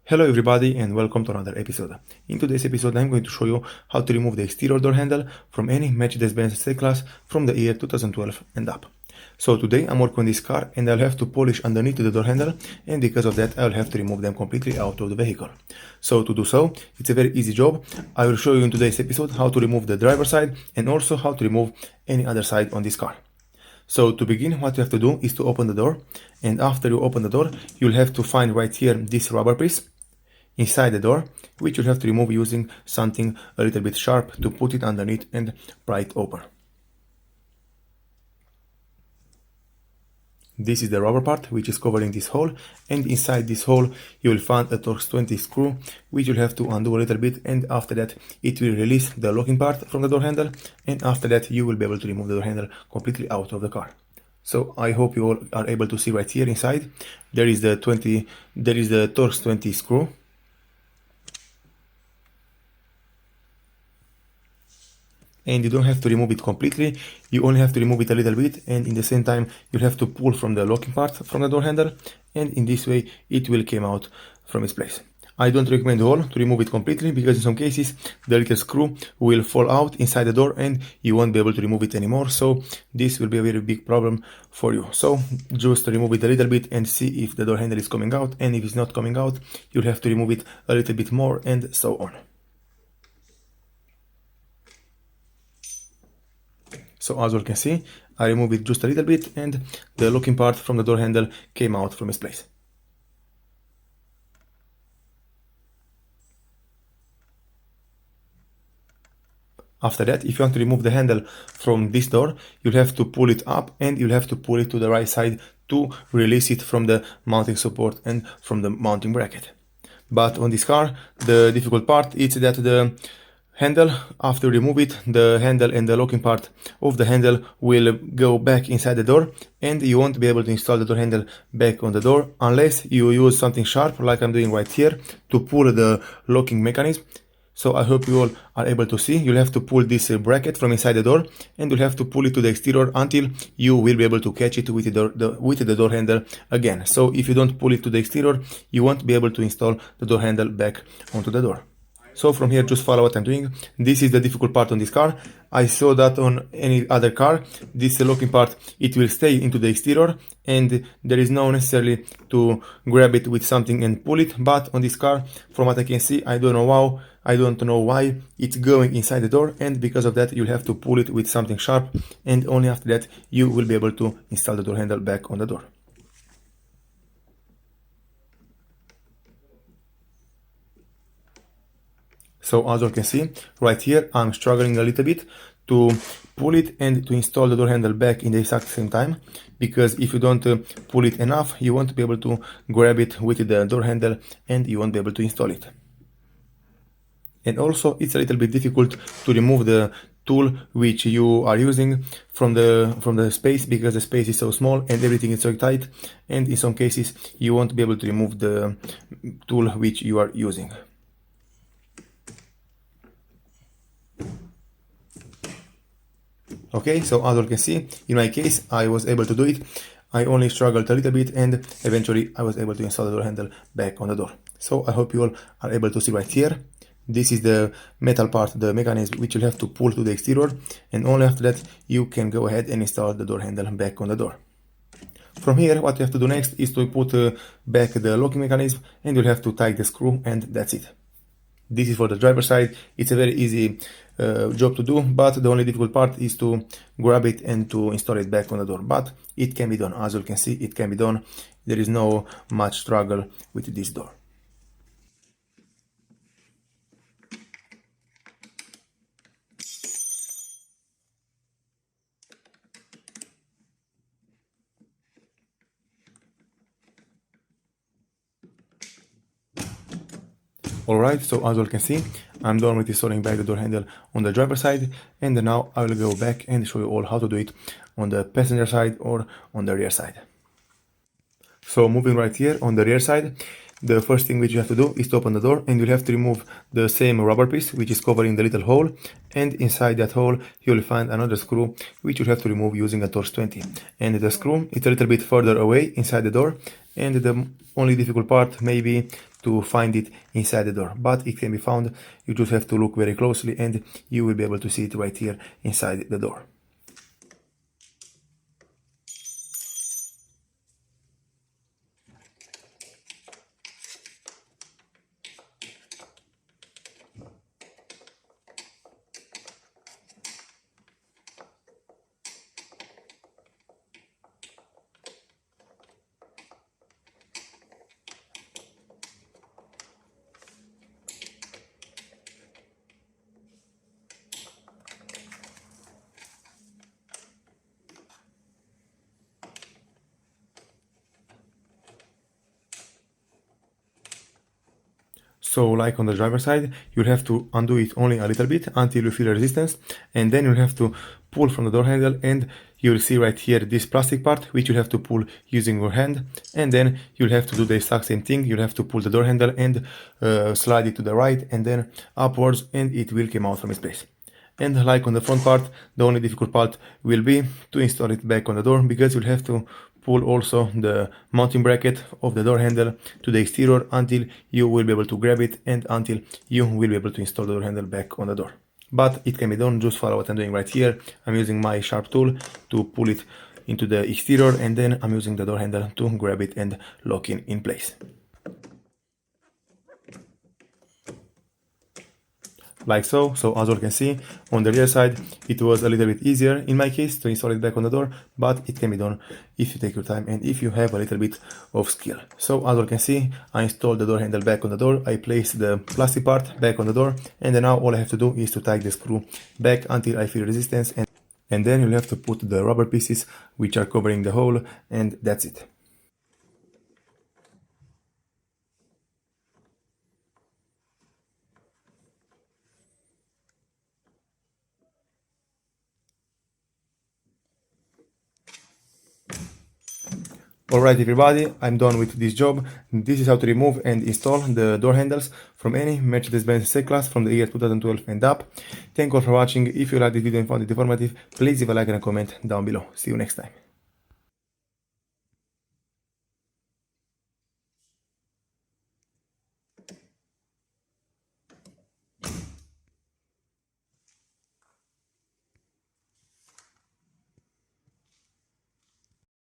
Hello everybody and welcome to another episode. In today's episode I'm going to show you how to remove the exterior door handle from any Mercedes Benz C class from the year 2012 and up. So today I'm working on this car and I'll have to polish underneath the door handle, and because of that I'll have to remove them completely out of the vehicle. So to do so, it's a very easy job. I will show you in today's episode how to remove the driver's side and also how to remove any other side on this car. So to begin, what you have to do is to open the door, and after you open the door you'll have to find right here this rubber piece inside the door, which you'll have to remove using something a little bit sharp to put it underneath and pry it open. This is the rubber part which is covering this hole, and inside this hole you will find a Torx 20 screw which you'll have to undo a little bit, and after that it will release the locking part from the door handle, and after that you will be able to remove the door handle completely out of the car. So I hope you all are able to see right here inside. There is the Torx 20 screw. And you don't have to remove it completely, you only have to remove it a little bit, and in the same time you have to pull from the locking part from the door handle, and in this way it will come out from its place. I don't recommend all to remove it completely, because in some cases the little screw will fall out inside the door and you won't be able to remove it anymore, so this will be a very big problem for you. So just remove it a little bit and see if the door handle is coming out, and if it's not coming out you'll have to remove it a little bit more, and so on. So as you can see, I removed it just a little bit and the locking part from the door handle came out from its place. After that, if you want to remove the handle from this door, you'll have to pull it up and you'll have to pull it to the right side to release it from the mounting support and from the mounting bracket. But on this car, the difficult part is that the handle, after you remove it, the handle and the locking part of the handle will go back inside the door, and you won't be able to install the door handle back on the door unless you use something sharp like I'm doing right here to pull the locking mechanism. So I hope you all are able to see. You'll have to pull this bracket from inside the door, and you'll have to pull it to the exterior until you will be able to catch it with the door handle again. So if you don't pull it to the exterior, you won't be able to install the door handle back onto the door. So from here, just follow what I'm doing. This is the difficult part on this car. I saw that on any other car, this locking part, it will stay into the exterior and there is no necessarily to grab it with something and pull it. But on this car, from what I can see, I don't know why it's going inside the door, and because of that you'll have to pull it with something sharp, and only after that you will be able to install the door handle back on the door. So as you can see, right here, I'm struggling a little bit to pull it and to install the door handle back in the exact same time, because if you don't pull it enough, you won't be able to grab it with the door handle and you won't be able to install it. And also, it's a little bit difficult to remove the tool which you are using from the space, because the space is so small and everything is so tight, and in some cases you won't be able to remove the tool which you are using. Okay, so as you can see, in my case, I was able to do it. I only struggled a little bit and eventually I was able to install the door handle back on the door. So I hope you all are able to see right here. This is the metal part, the mechanism which you'll have to pull to the exterior, and only after that you can go ahead and install the door handle back on the door. From here, what you have to do next is to put back the locking mechanism, and you'll have to tighten the screw, and that's it. This is for the driver's side. It's a very easy job to do, but the only difficult part is to grab it and to install it back on the door. But it can be done. As you can see, it can be done. There is no much struggle with this door. Alright, so as you can see, I'm done with installing back the door handle on the driver's side, and now I will go back and show you all how to do it on the passenger side or on the rear side. So moving right here on the rear side, the first thing which you have to do is to open the door, and you'll have to remove the same rubber piece which is covering the little hole, and inside that hole you'll find another screw which you'll have to remove using a Torx 20. And the screw is a little bit further away inside the door, and the only difficult part may be to find it inside the door, but it can be found. You just have to look very closely and you will be able to see it right here inside the door. So like on the driver's side, you'll have to undo it only a little bit until you feel a resistance, and then you'll have to pull from the door handle, and you'll see right here this plastic part which you'll have to pull using your hand, and then you'll have to do the exact same thing. You'll have to pull the door handle and slide it to the right and then upwards, and it will come out from its place. And like on the front part, the only difficult part will be to install it back on the door, because you'll have to pull also the mounting bracket of the door handle to the exterior until you will be able to grab it and until you will be able to install the door handle back on the door. But it can be done. Just follow what I'm doing right here. I'm using my sharp tool to pull it into the exterior, and then I'm using the door handle to grab it and lock it in place. Like so. So as you can see, on the rear side it was a little bit easier in my case to install it back on the door, but it can be done if you take your time and if you have a little bit of skill. So as you can see, I installed the door handle back on the door, I placed the plastic part back on the door, and then now all I have to do is to tighten the screw back until I feel resistance, and then you'll have to put the rubber pieces which are covering the hole, and that's it. Alright everybody, I'm done with this job. This is how to remove and install the door handles from any Mercedes Benz C Class from the year 2012 and up. Thank you all for watching. If you liked this video and found it informative, please leave a like and a comment down below. See you next time.